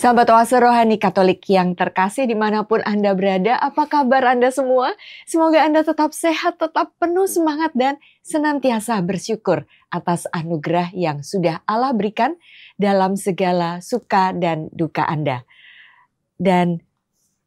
Sahabat Oase Rohani Katolik yang terkasih dimanapun Anda berada, apa kabar Anda semua? Semoga Anda tetap sehat, tetap penuh semangat dan senantiasa bersyukur atas anugerah yang sudah Allah berikan dalam segala suka dan duka Anda. Dan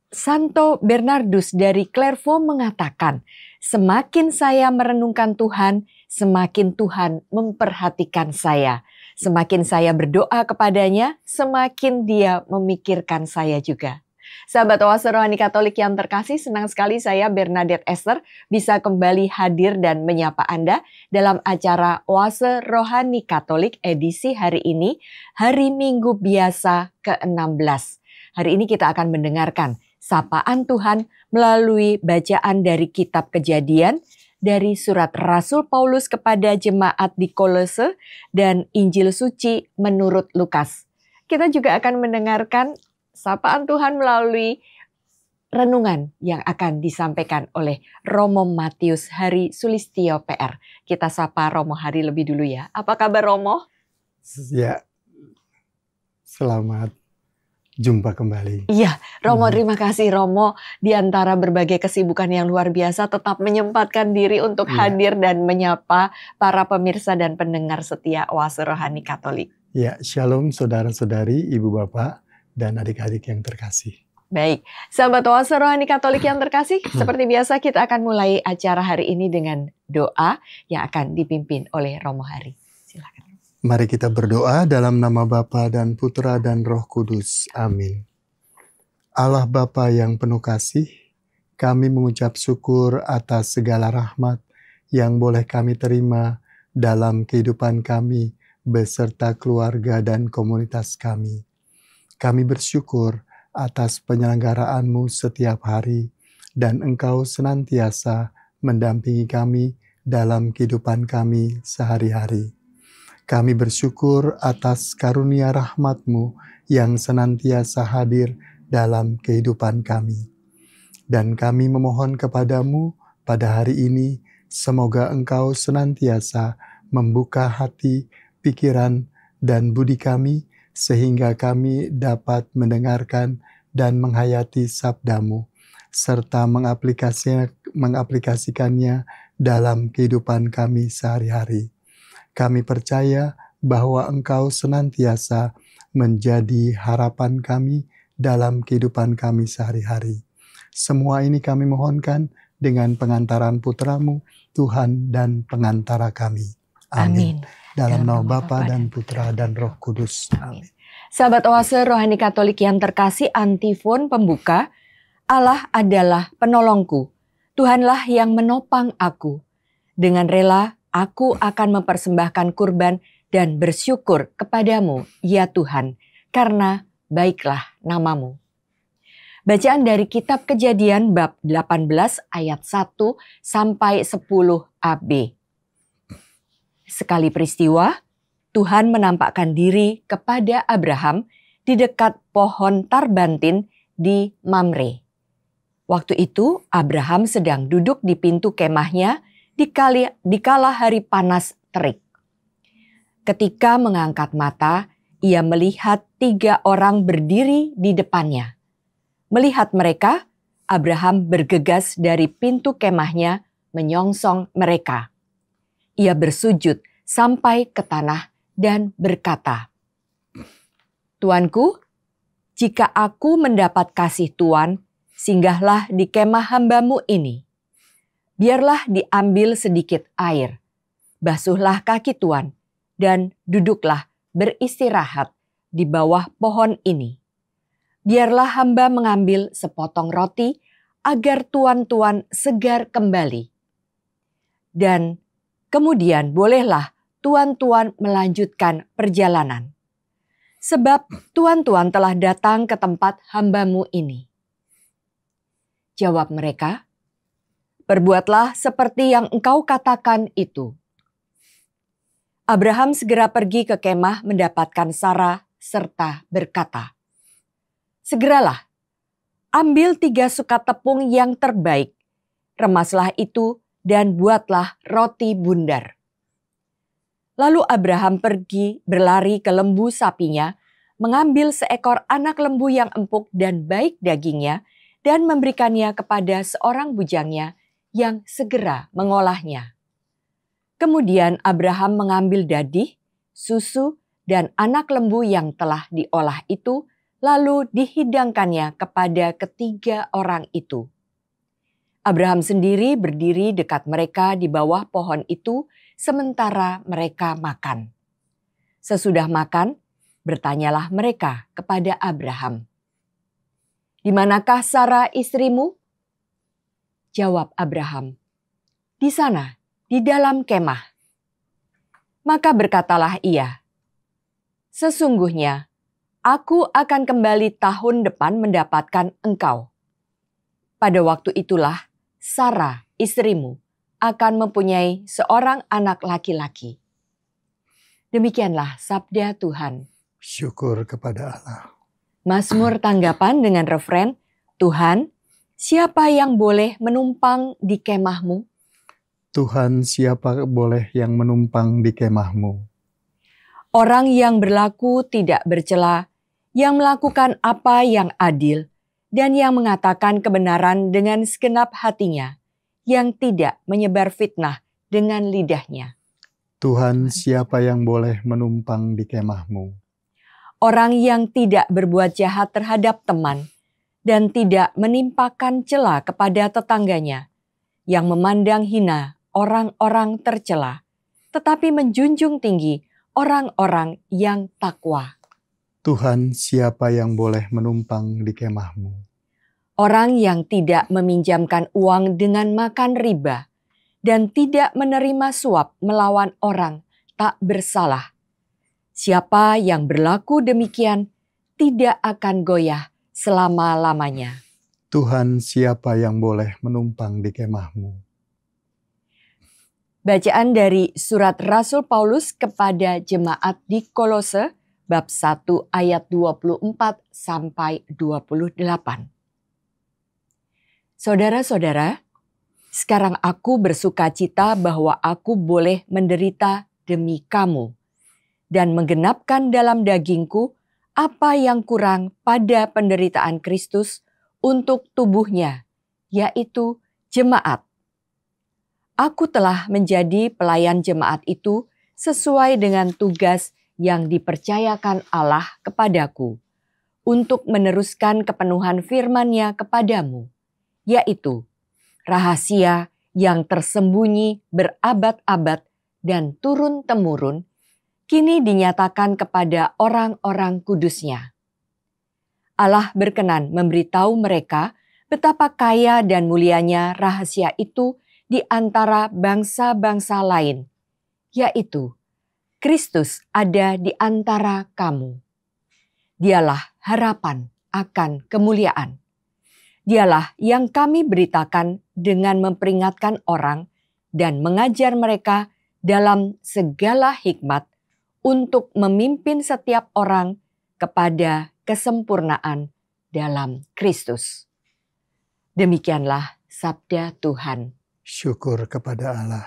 Santo Bernardus dari Clairvaux mengatakan, semakin saya merenungkan Tuhan, semakin Tuhan memperhatikan saya. Semakin saya berdoa kepadanya, semakin dia memikirkan saya juga. Sahabat Oase Rohani Katolik yang terkasih, senang sekali saya Bernadette Esther bisa kembali hadir dan menyapa Anda dalam acara Oase Rohani Katolik edisi hari ini, hari Minggu biasa ke-16. Hari ini kita akan mendengarkan sapaan Tuhan melalui bacaan dari kitab Kejadian, dari surat Rasul Paulus kepada jemaat di Kolose dan Injil Suci menurut Lukas. Kita juga akan mendengarkan sapaan Tuhan melalui renungan yang akan disampaikan oleh Romo Matius Hari Sulistyo PR. Kita sapa Romo Hari lebih dulu ya. Apa kabar Romo? Ya, selamat jumpa kembali. Iya, Romo, terima kasih Romo. Di antara berbagai kesibukan yang luar biasa, tetap menyempatkan diri untuk hadir dan menyapa para pemirsa dan pendengar setia Oase Rohani Katolik. Ya, shalom saudara-saudari, ibu bapak, dan adik-adik yang terkasih. Baik, sahabat Oase Rohani Katolik yang terkasih, seperti biasa kita akan mulai acara hari ini dengan doa yang akan dipimpin oleh Romo Hari. Silakan. Mari kita berdoa dalam nama Bapa dan Putra dan Roh Kudus. Amin. Allah Bapa yang penuh kasih, kami mengucap syukur atas segala rahmat yang boleh kami terima dalam kehidupan kami beserta keluarga dan komunitas kami. Kami bersyukur atas penyelenggaraanmu setiap hari dan Engkau senantiasa mendampingi kami dalam kehidupan kami sehari-hari. Kami bersyukur atas karunia rahmat-Mu yang senantiasa hadir dalam kehidupan kami. Dan kami memohon kepadamu pada hari ini, semoga Engkau senantiasa membuka hati, pikiran, dan budi kami, sehingga kami dapat mendengarkan dan menghayati sabda-Mu, serta mengaplikasikannya dalam kehidupan kami sehari-hari. Kami percaya bahwa Engkau senantiasa menjadi harapan kami dalam kehidupan kami sehari-hari. Semua ini kami mohonkan dengan pengantaran Putra-Mu, Tuhan dan pengantara kami. Amin. Dalam nama Bapa dan Putra dan Roh Kudus. Amin. Sahabat Oase Rohani Katolik yang terkasih, antifon pembuka, Allah adalah penolongku, Tuhanlah yang menopang aku. Dengan rela aku akan mempersembahkan kurban dan bersyukur kepadamu, ya Tuhan, karena baiklah namamu. Bacaan dari kitab Kejadian bab 18 ayat 1 sampai 10ab. Sekali peristiwa, Tuhan menampakkan diri kepada Abraham di dekat pohon tarbantin di Mamre. Waktu itu Abraham sedang duduk di pintu kemahnya dikala hari panas terik. Ketika mengangkat mata, ia melihat 3 orang berdiri di depannya. Melihat mereka, Abraham bergegas dari pintu kemahnya menyongsong mereka. Ia bersujud sampai ke tanah dan berkata, "Tuanku, jika aku mendapat kasih Tuan, singgahlah di kemah hamba-Mu ini. Biarlah diambil sedikit air, basuhlah kaki Tuan, dan duduklah beristirahat di bawah pohon ini. Biarlah hamba mengambil sepotong roti, agar tuan-tuan segar kembali. Dan kemudian bolehlah tuan-tuan melanjutkan perjalanan. Sebab tuan-tuan telah datang ke tempat hamba-Mu ini." Jawab mereka, "Perbuatlah seperti yang engkau katakan itu." Abraham segera pergi ke kemah mendapatkan Sarah serta berkata, "Segeralah, ambil 3 sukat tepung yang terbaik, remaslah itu dan buatlah roti bundar." Lalu Abraham pergi berlari ke lembu sapinya, mengambil seekor anak lembu yang empuk dan baik dagingnya dan memberikannya kepada seorang bujangnya yang segera mengolahnya. Kemudian Abraham mengambil dadih, susu, dan anak lembu yang telah diolah itu, lalu dihidangkannya kepada ketiga orang itu. Abraham sendiri berdiri dekat mereka di bawah pohon itu, sementara mereka makan. Sesudah makan, bertanyalah mereka kepada Abraham, "Di manakah Sara istrimu?" Jawab Abraham, "Di sana, di dalam kemah." Maka berkatalah ia, "Sesungguhnya, aku akan kembali tahun depan mendapatkan engkau. Pada waktu itulah Sara istrimu akan mempunyai seorang anak laki-laki." Demikianlah sabda Tuhan. Syukur kepada Allah. Mazmur tanggapan dengan refren, "Tuhan, siapa yang boleh menumpang di kemahmu?" Tuhan, siapa boleh yang menumpang di kemahmu? Orang yang berlaku tidak bercela, yang melakukan apa yang adil, dan yang mengatakan kebenaran dengan segenap hatinya, yang tidak menyebar fitnah dengan lidahnya. Tuhan, siapa yang boleh menumpang di kemahmu? Orang yang tidak berbuat jahat terhadap teman, dan tidak menimpakan cela kepada tetangganya, yang memandang hina orang-orang tercela, tetapi menjunjung tinggi orang-orang yang takwa. Tuhan, siapa yang boleh menumpang di kemahmu? Orang yang tidak meminjamkan uang dengan makan riba, dan tidak menerima suap melawan orang tak bersalah. Siapa yang berlaku demikian tidak akan goyah selama-lamanya. Tuhan, siapa yang boleh menumpang di kemahmu? Bacaan dari surat Rasul Paulus kepada jemaat di Kolose, bab 1 ayat 24 sampai 28. Saudara-saudara, sekarang aku bersukacita bahwa aku boleh menderita demi kamu, dan menggenapkan dalam dagingku apa yang kurang pada penderitaan Kristus untuk tubuhnya, yaitu jemaat. Aku telah menjadi pelayan jemaat itu sesuai dengan tugas yang dipercayakan Allah kepadaku, untuk meneruskan kepenuhan firman-Nya kepadamu, yaitu rahasia yang tersembunyi berabad-abad dan turun-temurun, kini dinyatakan kepada orang-orang kudus-Nya. Allah berkenan memberitahu mereka betapa kaya dan mulianya rahasia itu di antara bangsa-bangsa lain, yaitu Kristus ada di antara kamu. Dialah harapan akan kemuliaan. Dialah yang kami beritakan dengan memperingatkan orang dan mengajar mereka dalam segala hikmat, untuk memimpin setiap orang kepada kesempurnaan dalam Kristus. Demikianlah sabda Tuhan. Syukur kepada Allah.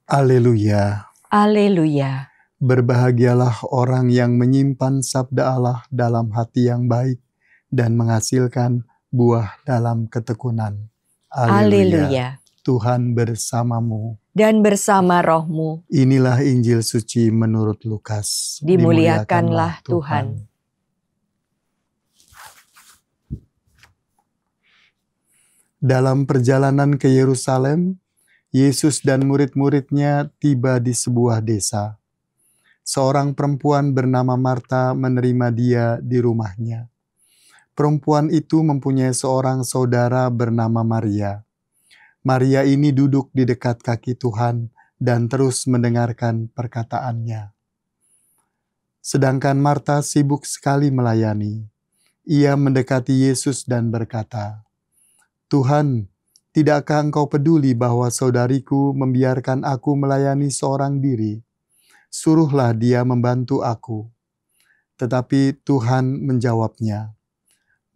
Haleluya. Haleluya. Berbahagialah orang yang menyimpan sabda Allah dalam hati yang baik dan menghasilkan buah dalam ketekunan. Haleluya. Tuhan bersamamu. Dan bersama rohmu. Inilah Injil suci menurut Lukas. Dimuliakanlah Tuhan. Dalam perjalanan ke Yerusalem, Yesus dan murid-muridnya tiba di sebuah desa. Seorang perempuan bernama Marta menerima dia di rumahnya. Perempuan itu mempunyai seorang saudara bernama Maria. Maria ini duduk di dekat kaki Tuhan dan terus mendengarkan perkataannya. Sedangkan Marta sibuk sekali melayani. Ia mendekati Yesus dan berkata, "Tuhan, tidakkah Engkau peduli bahwa saudariku membiarkan aku melayani seorang diri? Suruhlah dia membantu aku." Tetapi Tuhan menjawabnya,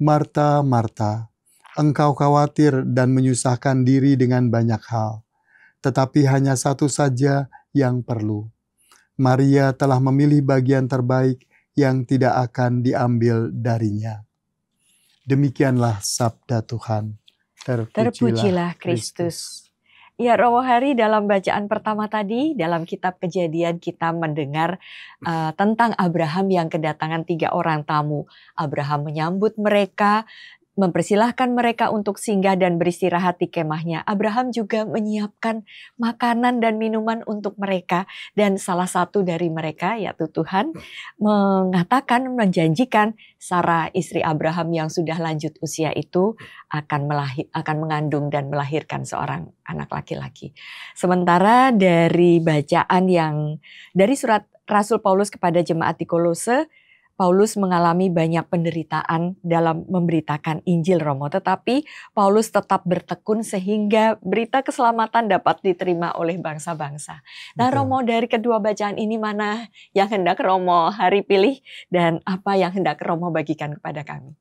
"Marta, Marta, engkau khawatir dan menyusahkan diri dengan banyak hal, tetapi hanya satu saja yang perlu. Maria telah memilih bagian terbaik yang tidak akan diambil darinya. Demikianlah sabda Tuhan. Terpujilah Kristus. Ya, Romo Hari, dalam bacaan pertama tadi, dalam kitab Kejadian kita mendengar tentang Abraham yang kedatangan 3 orang tamu. Abraham menyambut mereka, mempersilahkan mereka untuk singgah dan beristirahat di kemahnya. Abraham juga menyiapkan makanan dan minuman untuk mereka. Dan salah satu dari mereka, yaitu Tuhan, mengatakan, menjanjikan Sarah istri Abraham yang sudah lanjut usia itu akan mengandung dan melahirkan seorang anak laki-laki. Sementara dari bacaan dari surat Rasul Paulus kepada jemaat di Kolose, Paulus mengalami banyak penderitaan dalam memberitakan Injil, Romo. Tetapi Paulus tetap bertekun sehingga berita keselamatan dapat diterima oleh bangsa-bangsa. Nah, Betul. Romo, dari kedua bacaan ini mana yang hendak Romo Hari pilih dan apa yang hendak Romo bagikan kepada kami?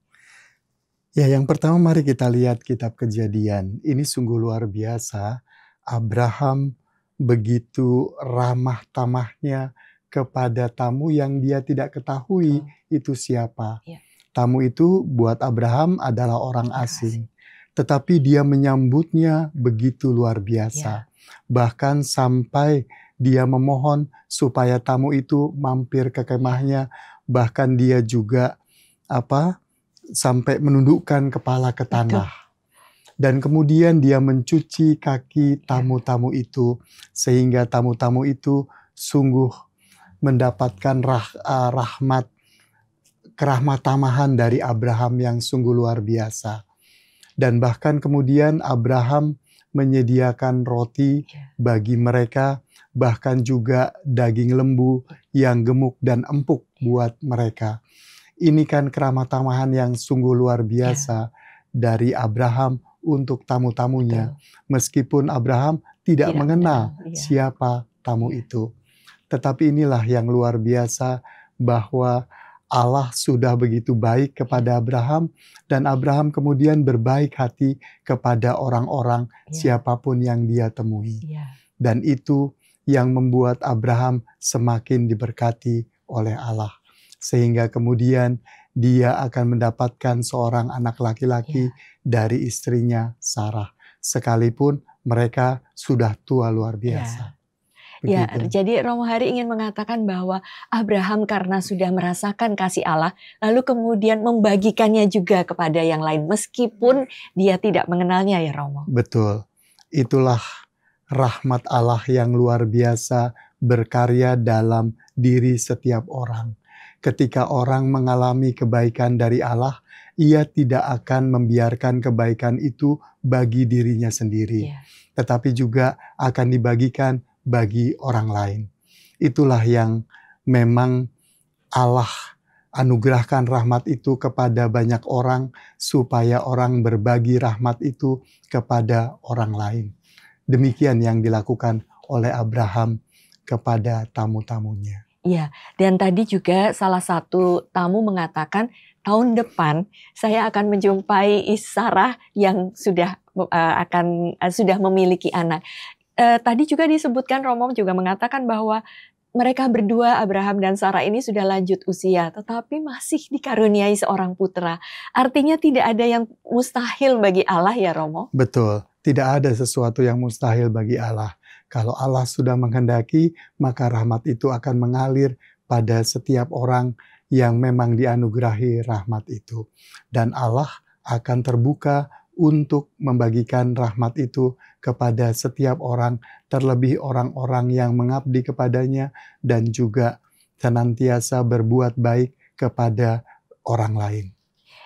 Ya, yang pertama mari kita lihat kitab Kejadian. Ini sungguh luar biasa. Abraham begitu ramah tamahnya kepada tamu yang dia tidak ketahui itu siapa. Ya. Tamu itu buat Abraham adalah orang asing. Tetapi dia menyambutnya begitu luar biasa. Bahkan sampai dia memohon supaya tamu itu mampir ke kemahnya. Bahkan dia juga sampai menundukkan kepala ke tanah. Dan kemudian dia mencuci kaki tamu-tamu itu. Sehingga tamu-tamu itu sungguh mendapatkan kerahmat-tamahan dari Abraham yang sungguh luar biasa. Dan bahkan kemudian Abraham menyediakan roti bagi mereka, bahkan juga daging lembu yang gemuk dan empuk buat mereka. Ini kan kerahmat-tamahan yang sungguh luar biasa dari Abraham untuk tamu-tamunya. Meskipun Abraham tidak mengenal siapa tamu itu. Tetapi inilah yang luar biasa, bahwa Allah sudah begitu baik kepada Abraham, dan Abraham kemudian berbaik hati kepada orang-orang siapapun yang dia temui. Dan itu yang membuat Abraham semakin diberkati oleh Allah. Sehingga kemudian dia akan mendapatkan seorang anak laki-laki dari istrinya Sarah. Sekalipun mereka sudah tua luar biasa. Ya, jadi Romo Hari ingin mengatakan bahwa Abraham karena sudah merasakan kasih Allah, lalu kemudian membagikannya juga kepada yang lain, meskipun dia tidak mengenalnya, ya Romo. Betul, itulah rahmat Allah yang luar biasa berkarya dalam diri setiap orang. Ketika orang mengalami kebaikan dari Allah, ia tidak akan membiarkan kebaikan itu bagi dirinya sendiri, tetapi juga akan dibagikan bagi orang lain. Itulah yang memang Allah anugerahkan rahmat itu kepada banyak orang, supaya orang berbagi rahmat itu kepada orang lain. Demikian yang dilakukan oleh Abraham kepada tamu-tamunya. Iya, dan tadi juga salah satu tamu mengatakan tahun depan saya akan menjumpai Sarah yang sudah memiliki anak. Tadi juga disebutkan, Romo juga mengatakan bahwa mereka berdua, Abraham dan Sarah ini sudah lanjut usia, tetapi masih dikaruniai seorang putra. Artinya tidak ada yang mustahil bagi Allah, ya Romo? Betul, tidak ada sesuatu yang mustahil bagi Allah. Kalau Allah sudah menghendaki, maka rahmat itu akan mengalir pada setiap orang yang memang dianugerahi rahmat itu. Dan Allah akan terbuka untuk membagikan rahmat itu kepada setiap orang, terlebih orang-orang yang mengabdi kepadanya dan juga senantiasa berbuat baik kepada orang lain.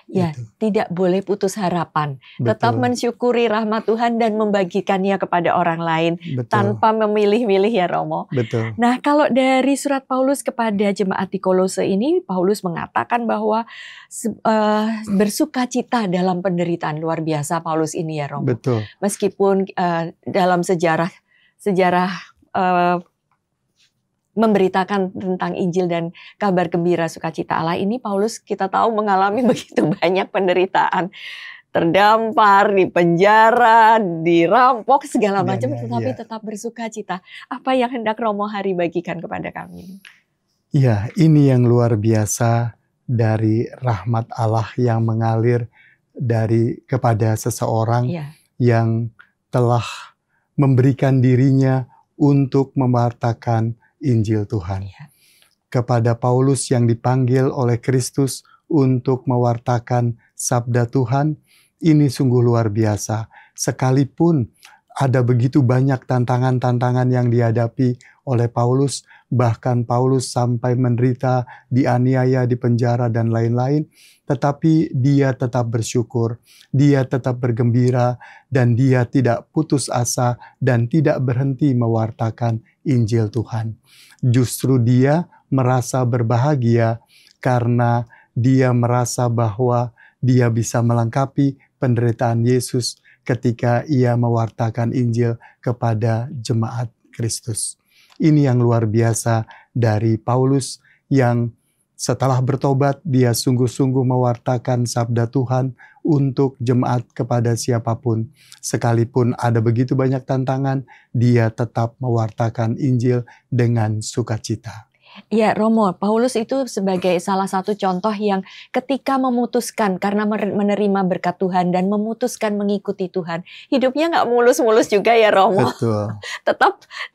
Ya, Itu. tidak boleh putus harapan. Betul. Tetap mensyukuri rahmat Tuhan dan membagikannya kepada orang lain. Betul. Tanpa memilih-milih, ya Romo. Betul. Nah, kalau dari surat Paulus kepada jemaat di Kolose ini, Paulus mengatakan bahwa bersukacita dalam penderitaan. Luar biasa Paulus ini, ya Romo. Betul. Meskipun dalam sejarah memberitakan tentang Injil dan kabar gembira sukacita Allah ini, Paulus kita tahu mengalami begitu banyak penderitaan. terdampar, di penjara, dirampok, segala macam, tetapi ya. tetap bersuka cita. Apa yang hendak Romo Hari bagikan kepada kami? Ya, ini yang luar biasa dari rahmat Allah yang mengalir kepada seseorang Ya. yang telah memberikan dirinya untuk mewartakan Injil Tuhan. Ya. Kepada Paulus yang dipanggil oleh Kristus untuk mewartakan sabda Tuhan, ini sungguh luar biasa. Sekalipun ada begitu banyak tantangan-tantangan yang dihadapi oleh Paulus, bahkan Paulus sampai menderita, dianiaya, dipenjara, dan lain-lain, tetapi dia tetap bersyukur, dia tetap bergembira, dan dia tidak putus asa dan tidak berhenti mewartakan Injil Tuhan. Justru dia merasa berbahagia karena dia merasa bahwa dia bisa melengkapi penderitaan Yesus ketika ia mewartakan Injil kepada jemaat Kristus. Ini yang luar biasa dari Paulus yang setelah bertobat dia sungguh-sungguh mewartakan sabda Tuhan untuk jemaat kepada siapapun. Sekalipun ada begitu banyak tantangan, dia tetap mewartakan Injil dengan sukacita. Ya, Romo, Paulus itu sebagai salah satu contoh yang ketika memutuskan karena menerima berkat Tuhan dan memutuskan mengikuti Tuhan, hidupnya nggak mulus-mulus juga ya, Romo. Betul.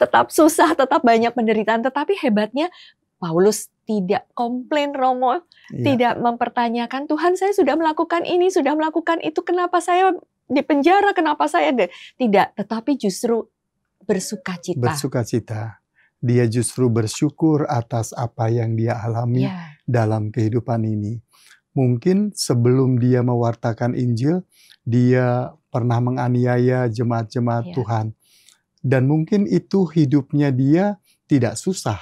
tetap susah, tetap banyak penderitaan, tetapi hebatnya Paulus tidak komplain, Romo, tidak mempertanyakan, Tuhan saya sudah melakukan ini, sudah melakukan itu, kenapa saya di penjara, kenapa saya tidak, tetapi justru bersukacita. Bersukacita. Dia justru bersyukur atas apa yang dia alami dalam kehidupan ini. Mungkin sebelum dia mewartakan Injil, dia pernah menganiaya jemaat-jemaat Tuhan. Dan mungkin itu hidupnya dia tidak susah.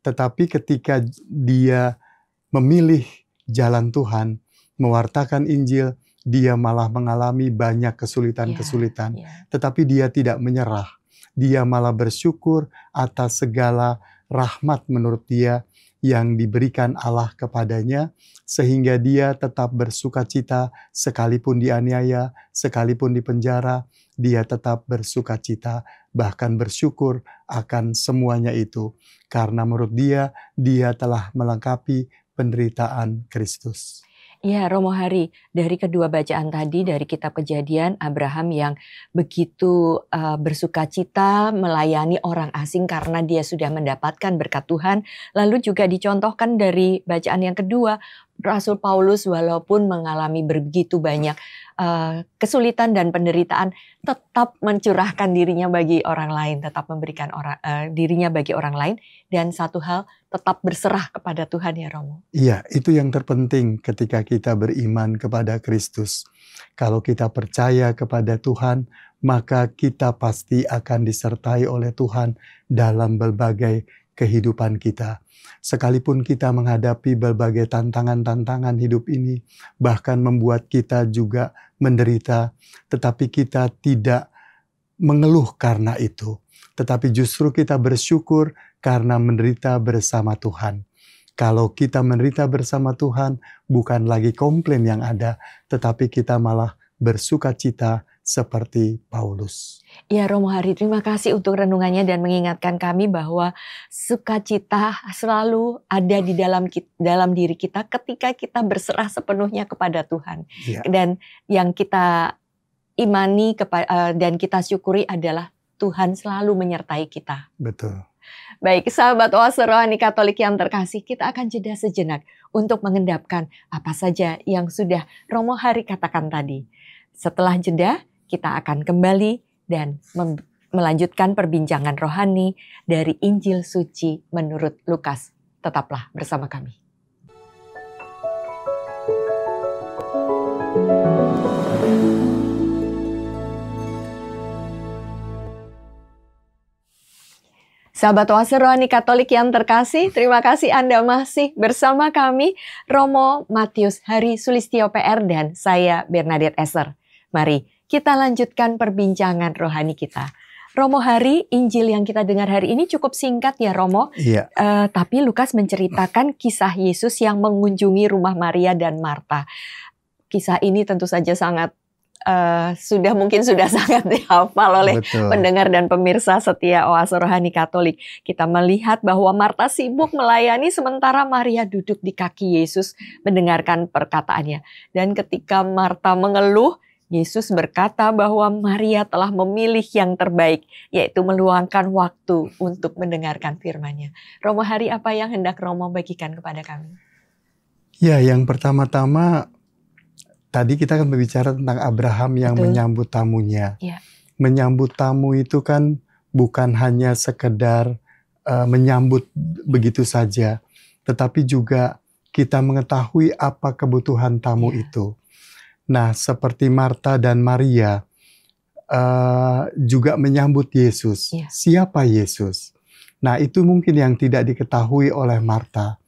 Tetapi ketika dia memilih jalan Tuhan, mewartakan Injil, dia malah mengalami banyak kesulitan-kesulitan. Tetapi dia tidak menyerah. Dia malah bersyukur atas segala rahmat menurut dia yang diberikan Allah kepadanya, sehingga dia tetap bersukacita sekalipun dianiaya, sekalipun dipenjara, dia tetap bersukacita, bahkan bersyukur akan semuanya itu. Karena menurut dia telah melengkapi penderitaan Kristus. Ya, Romo Hari, dari kedua bacaan tadi dari kitab Kejadian, Abraham yang begitu bersukacita melayani orang asing karena dia sudah mendapatkan berkat Tuhan. Lalu juga dicontohkan dari bacaan yang kedua, Rasul Paulus walaupun mengalami begitu banyak kesulitan dan penderitaan, tetap mencurahkan dirinya bagi orang lain, tetap memberikan dirinya bagi orang lain, dan satu hal, tetap berserah kepada Tuhan ya, Romo. Iya, itu yang terpenting ketika kita beriman kepada Kristus. Kalau kita percaya kepada Tuhan, maka kita pasti akan disertai oleh Tuhan dalam berbagai kehidupan kita. Sekalipun kita menghadapi berbagai tantangan-tantangan hidup ini, bahkan membuat kita juga menderita, tetapi kita tidak mengeluh karena itu. Tetapi justru kita bersyukur karena menderita bersama Tuhan. Kalau kita menderita bersama Tuhan, bukan lagi komplain yang ada, tetapi kita malah bersukacita seperti Paulus. Ya, Romo Hari, terima kasih untuk renungannya dan mengingatkan kami bahwa sukacita selalu ada di dalam diri kita ketika kita berserah sepenuhnya kepada Tuhan. Dan yang kita imani dan kita syukuri adalah Tuhan selalu menyertai kita. Betul. Baik, sahabat Oase Rohani Katolik yang terkasih, kita akan jeda sejenak untuk mengendapkan apa saja yang sudah Romo Hari katakan tadi. Setelah jeda, kita akan kembali dan melanjutkan perbincangan rohani dari Injil Suci menurut Lukas. Tetaplah bersama kami. Sahabat Oase Rohani Katolik yang terkasih, terima kasih Anda masih bersama kami, Romo Matius Hari Sulistyo PR dan saya Bernadette Esser. Mari kita lanjutkan perbincangan rohani kita. Romo Hari, Injil yang kita dengar hari ini cukup singkat ya Romo. Iya. Tapi Lukas menceritakan kisah Yesus yang mengunjungi rumah Maria dan Marta. kisah ini tentu saja sangat mungkin sudah sangat dihafal oleh Betul. pendengar dan pemirsa setia Oase Rohani Katolik. Kita melihat bahwa Marta sibuk melayani sementara Maria duduk di kaki Yesus mendengarkan perkataannya. Dan ketika Marta mengeluh, Yesus berkata bahwa Maria telah memilih yang terbaik, yaitu meluangkan waktu untuk mendengarkan firman-Nya. Romo, hari apa yang hendak Romo bagikan kepada kami? Ya, yang pertama-tama tadi kita kan berbicara tentang Abraham yang Betul. menyambut tamunya. Ya. Menyambut tamu itu kan bukan hanya sekedar menyambut begitu saja, tetapi juga kita mengetahui apa kebutuhan tamu itu. Nah, seperti Marta dan Maria juga menyambut Yesus. Siapa Yesus? Nah, itu mungkin yang tidak diketahui oleh Marta.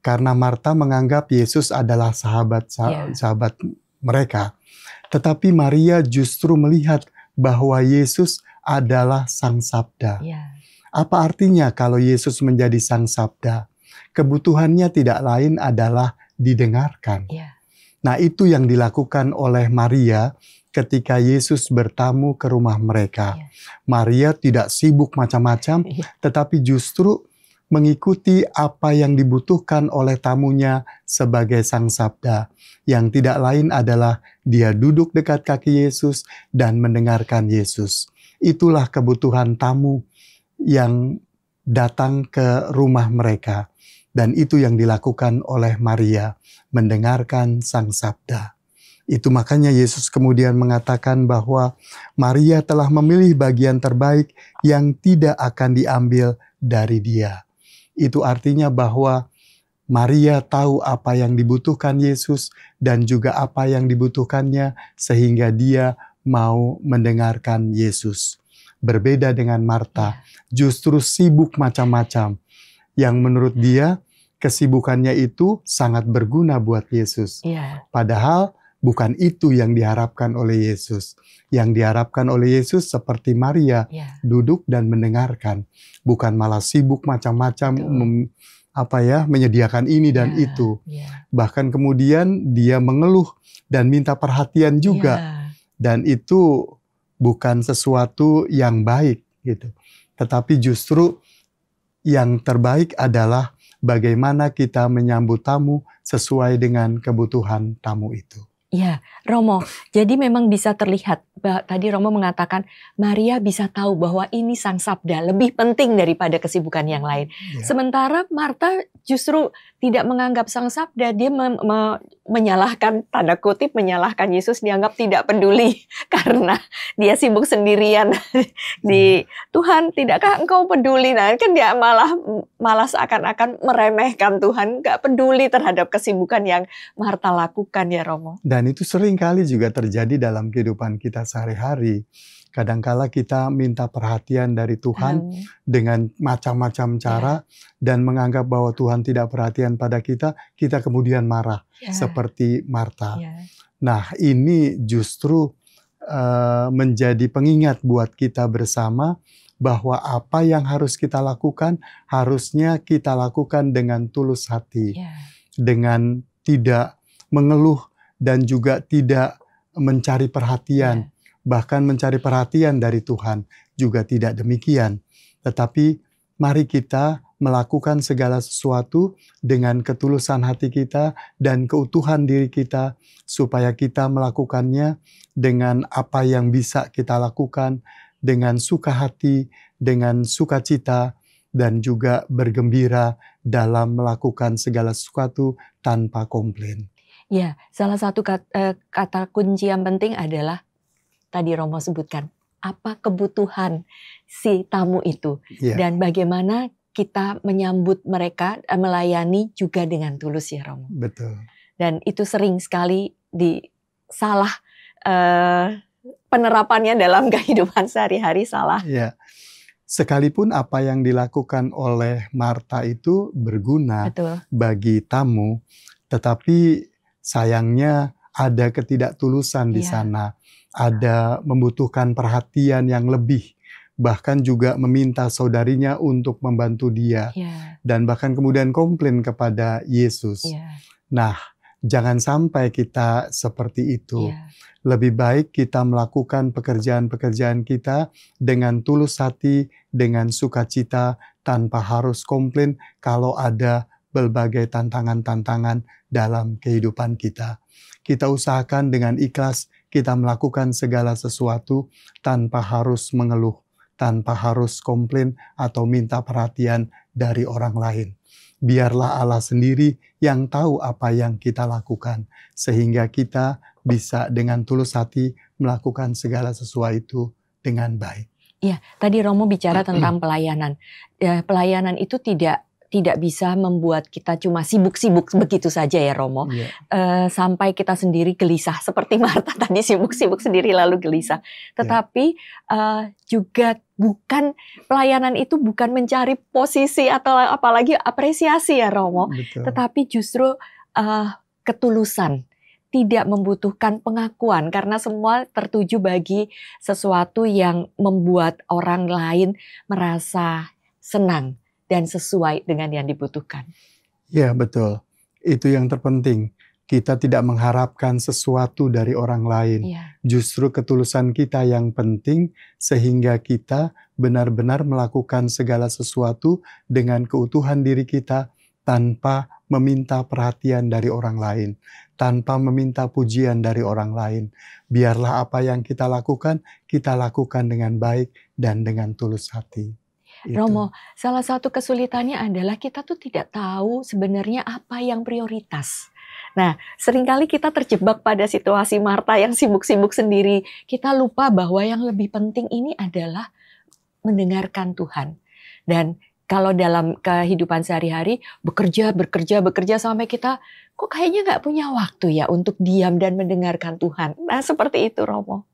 Karena Marta menganggap Yesus adalah sahabat mereka. Tetapi Maria justru melihat bahwa Yesus adalah Sang Sabda. Apa artinya kalau Yesus menjadi Sang Sabda? Kebutuhannya tidak lain adalah didengarkan. Nah, itu yang dilakukan oleh Maria ketika Yesus bertamu ke rumah mereka. Maria tidak sibuk macam-macam, tetapi justru mengikuti apa yang dibutuhkan oleh tamunya sebagai Sang Sabda, yang tidak lain adalah dia duduk dekat kaki Yesus dan mendengarkan Yesus. Itulah kebutuhan tamu yang datang ke rumah mereka, dan itu yang dilakukan oleh Maria, mendengarkan Sang Sabda. Itu makanya Yesus kemudian mengatakan bahwa Maria telah memilih bagian terbaik yang tidak akan diambil dari dia. Itu artinya bahwa Maria tahu apa yang dibutuhkan Yesus dan juga apa yang dibutuhkannya sehingga dia mau mendengarkan Yesus. Berbeda dengan Marta, justru sibuk macam-macam. Yang menurut dia kesibukannya itu sangat berguna buat Yesus. Padahal bukan itu yang diharapkan oleh Yesus. Yang diharapkan oleh Yesus seperti Maria, duduk dan mendengarkan. Bukan malah sibuk macam-macam menyediakan ini dan itu. Bahkan kemudian dia mengeluh dan minta perhatian juga. Dan itu bukan sesuatu yang baik gitu. Tetapi justru yang terbaik adalah bagaimana kita menyambut tamu sesuai dengan kebutuhan tamu itu. Ya, Romo, jadi memang bisa terlihat, tadi Romo mengatakan Maria bisa tahu bahwa ini Sang Sabda lebih penting daripada kesibukan yang lain. Sementara Marta justru tidak menganggap Sang Sabda, dia menyalahkan, tanda kutip menyalahkan Yesus, dianggap tidak peduli karena dia sibuk sendirian. Tuhan, tidakkah engkau peduli? Nah, kan dia malah seakan-akan meremehkan Tuhan, gak peduli terhadap kesibukan yang Marta lakukan, ya Romo. Dan itu sering kali juga terjadi dalam kehidupan kita sehari-hari. Kadangkala kita minta perhatian dari Tuhan dengan macam-macam cara dan menganggap bahwa Tuhan tidak perhatian pada kita, kita kemudian marah seperti Marta. Nah, ini justru menjadi pengingat buat kita bersama bahwa apa yang harus kita lakukan, harusnya kita lakukan dengan tulus hati, dengan tidak mengeluh dan juga tidak mencari perhatian. Bahkan mencari perhatian dari Tuhan juga tidak demikian. Tetapi mari kita melakukan segala sesuatu dengan ketulusan hati kita dan keutuhan diri kita, supaya kita melakukannya dengan apa yang bisa kita lakukan, dengan suka hati, dengan sukacita, dan juga bergembira dalam melakukan segala sesuatu tanpa komplain. Ya, salah satu kata kunci yang penting adalah tadi Romo sebutkan, apa kebutuhan si tamu itu, dan bagaimana kita menyambut mereka, melayani juga dengan tulus, ya Romo. Betul. Dan itu sering sekali salah penerapannya dalam kehidupan sehari-hari salah. Ya. Sekalipun apa yang dilakukan oleh Marta itu berguna bagi tamu, tetapi sayangnya ada ketidaktulusan di sana. Ada membutuhkan perhatian yang lebih. Bahkan juga meminta saudarinya untuk membantu dia. Dan bahkan kemudian komplain kepada Yesus. Nah, Jangan sampai kita seperti itu. Iya. Lebih baik kita melakukan pekerjaan-pekerjaan kita dengan tulus hati, dengan sukacita, tanpa harus komplain kalau ada berbagai tantangan-tantangan dalam kehidupan kita. Kita usahakan dengan ikhlas, kita melakukan segala sesuatu tanpa harus mengeluh, tanpa harus komplain atau minta perhatian dari orang lain. Biarlah Allah sendiri yang tahu apa yang kita lakukan, sehingga kita bisa dengan tulus hati melakukan segala sesuatu dengan baik. Iya, tadi Romo bicara tentang pelayanan. Pelayanan itu tidak bisa membuat kita cuma sibuk-sibuk begitu saja ya Romo. Iya. Sampai kita sendiri gelisah seperti Marta tadi sibuk-sibuk sendiri lalu gelisah. Tetapi juga bukan pelayanan itu bukan mencari posisi atau apalagi apresiasi ya Romo. Betul. Tetapi justru ketulusan. Tidak membutuhkan pengakuan karena semua tertuju bagi sesuatu yang membuat orang lain merasa senang dan sesuai dengan yang dibutuhkan. Ya, betul. Itu yang terpenting. Kita tidak mengharapkan sesuatu dari orang lain. Ya. Justru ketulusan kita yang penting sehingga kita benar-benar melakukan segala sesuatu dengan keutuhan diri kita tanpa meminta perhatian dari orang lain, tanpa meminta pujian dari orang lain. Biarlah apa yang kita lakukan dengan baik dan dengan tulus hati. Romo, salah satu kesulitannya adalah kita tuh tidak tahu sebenarnya apa yang prioritas. Nah, seringkali kita terjebak pada situasi Marta yang sibuk-sibuk sendiri. Kita lupa bahwa yang lebih penting ini adalah mendengarkan Tuhan. Dan kalau dalam kehidupan sehari-hari bekerja sampai kita kok kayaknya nggak punya waktu ya untuk diam dan mendengarkan Tuhan. Nah seperti itu Romo.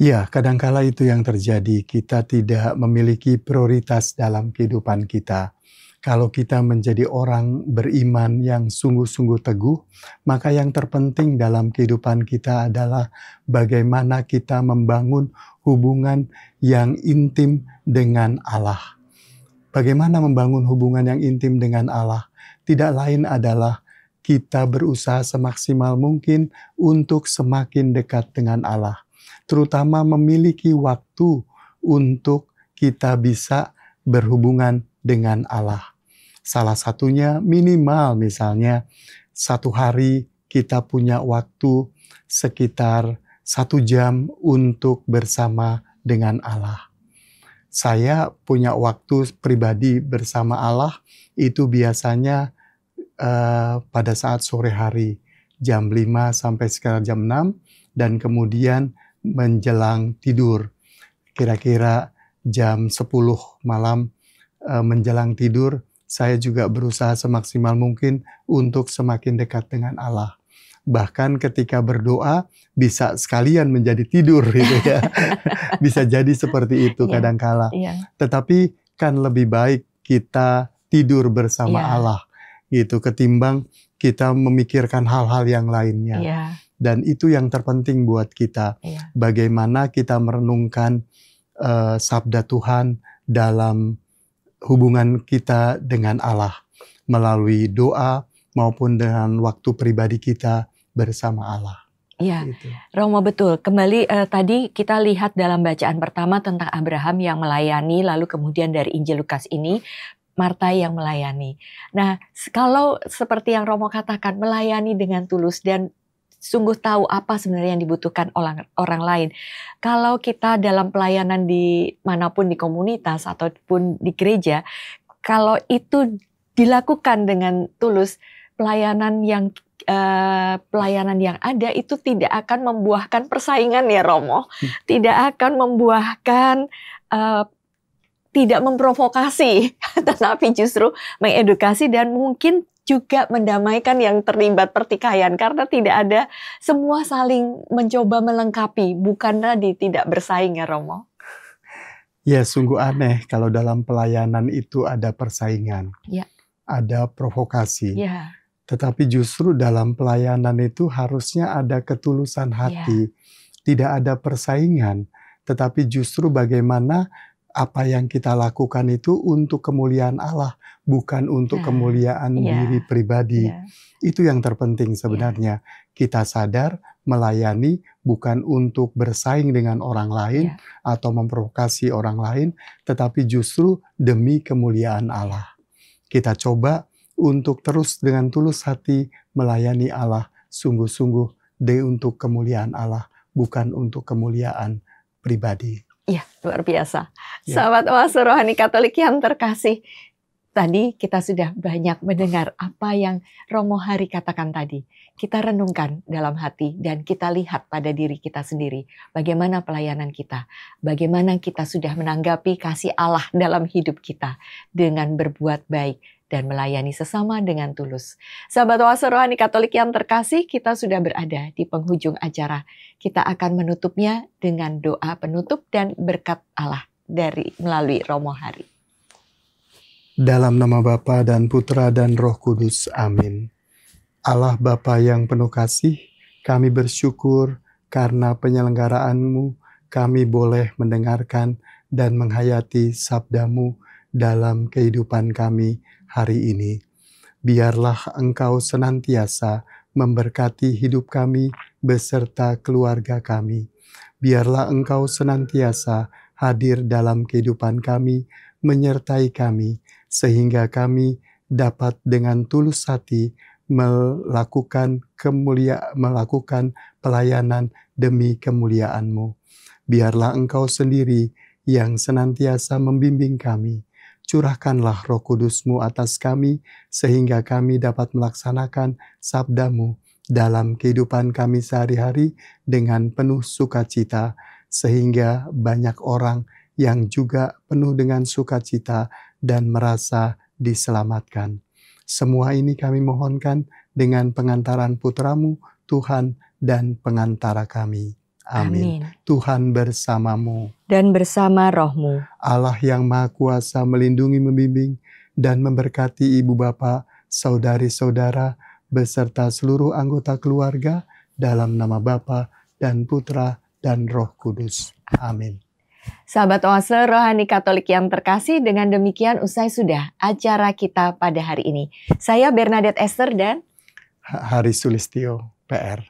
Ya, kadangkala itu yang terjadi. Kita tidak memiliki prioritas dalam kehidupan kita. Kalau kita menjadi orang beriman yang sungguh-sungguh teguh, maka yang terpenting dalam kehidupan kita adalah bagaimana kita membangun hubungan yang intim dengan Allah. Bagaimana membangun hubungan yang intim dengan Allah? Tidak lain adalah kita berusaha semaksimal mungkin untuk semakin dekat dengan Allah. Terutama memiliki waktu untuk kita bisa berhubungan dengan Allah. Salah satunya minimal misalnya 1 hari kita punya waktu sekitar 1 jam untuk bersama dengan Allah. Saya punya waktu pribadi bersama Allah itu biasanya pada saat sore hari jam 5 sampai sekitar jam 6 dan kemudian menjelang tidur kira-kira jam 10 malam menjelang tidur saya juga berusaha semaksimal mungkin untuk semakin dekat dengan Allah. Bahkan ketika berdoa bisa sekalian menjadi tidur gitu ya. Bisa jadi seperti itu kadangkala. Tetapi kan lebih baik kita tidur bersama Allah gitu ketimbang kita memikirkan hal-hal yang lainnya. Dan itu yang terpenting buat kita. Bagaimana kita merenungkan sabda Tuhan dalam hubungan kita dengan Allah melalui doa maupun dengan waktu pribadi kita bersama Allah. Iya, gitu. Romo betul. Kembali tadi kita lihat dalam bacaan pertama tentang Abraham yang melayani, lalu kemudian dari Injil Lukas ini Marta yang melayani. Nah, kalau seperti yang Romo katakan, melayani dengan tulus dan sungguh tahu apa sebenarnya yang dibutuhkan orang lain. Kalau kita dalam pelayanan di manapun di komunitas ataupun di gereja, kalau itu dilakukan dengan tulus, pelayanan yang ada itu tidak akan membuahkan persaingan ya Romo, tidak akan membuahkan tidak memprovokasi, tetapi justru mengedukasi dan mungkin juga mendamaikan yang terlibat pertikaian karena tidak ada semua saling mencoba melengkapi, bukan tadi tidak bersaing ya Romo. Ya sungguh aneh kalau dalam pelayanan itu ada persaingan, ada provokasi. Tetapi justru dalam pelayanan itu harusnya ada ketulusan hati. Tidak ada persaingan, tetapi justru bagaimana apa yang kita lakukan itu untuk kemuliaan Allah, bukan untuk Nah, kemuliaan iya, diri pribadi. iya, Itu yang terpenting iya, sebenarnya. Kita sadar melayani bukan untuk bersaing dengan orang lain iya, atau memprovokasi orang lain, tetapi justru demi kemuliaan iya. Allah. Kita coba untuk terus dengan tulus hati melayani Allah sungguh-sungguh untuk kemuliaan Allah, bukan untuk kemuliaan pribadi. Iya, luar biasa. Ya. Sahabat Oase Rohani Katolik yang terkasih, tadi kita sudah banyak mendengar apa yang Romo Hari katakan tadi. Kita renungkan dalam hati dan kita lihat pada diri kita sendiri. Bagaimana pelayanan kita. Bagaimana kita sudah menanggapi kasih Allah dalam hidup kita. Dengan berbuat baik dan melayani sesama dengan tulus. Sahabat Oase Rohani Katolik yang terkasih, kita sudah berada di penghujung acara. Kita akan menutupnya dengan doa penutup dan berkat Allah melalui Romo Hari. Dalam nama Bapa dan Putra dan Roh Kudus. Amin. Allah Bapa yang penuh kasih, kami bersyukur karena penyelenggaraanmu kami boleh mendengarkan dan menghayati sabdamu dalam kehidupan kami hari ini. Biarlah Engkau senantiasa memberkati hidup kami beserta keluarga kami. Biarlah Engkau senantiasa hadir dalam kehidupan kami, menyertai kami, sehingga kami dapat dengan tulus hati melakukan pelayanan demi kemuliaan-Mu. Biarlah Engkau sendiri yang senantiasa membimbing kami. Curahkanlah Roh Kudus-Mu atas kami, sehingga kami dapat melaksanakan sabda-Mu dalam kehidupan kami sehari-hari dengan penuh sukacita, sehingga banyak orang yang juga penuh dengan sukacita dan merasa diselamatkan. Semua ini kami mohonkan dengan pengantaran Putra-Mu, Tuhan dan pengantara kami. Amin. Tuhan bersamamu. Dan bersama rohmu. Allah yang Maha Kuasa melindungi, membimbing, dan memberkati Ibu Bapa, saudari-saudara, beserta seluruh anggota keluarga, dalam nama Bapa dan Putra dan Roh Kudus. Amin. Sahabat Oase Rohani Katolik yang terkasih, dengan demikian usai sudah acara kita pada hari ini. Saya Bernadette Esther dan Hari Sulistyo, PR.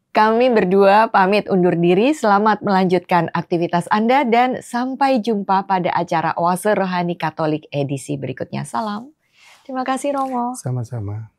Kami berdua pamit undur diri, selamat melanjutkan aktivitas Anda dan sampai jumpa pada acara Oase Rohani Katolik edisi berikutnya. Salam. Terima kasih Romo. Sama-sama.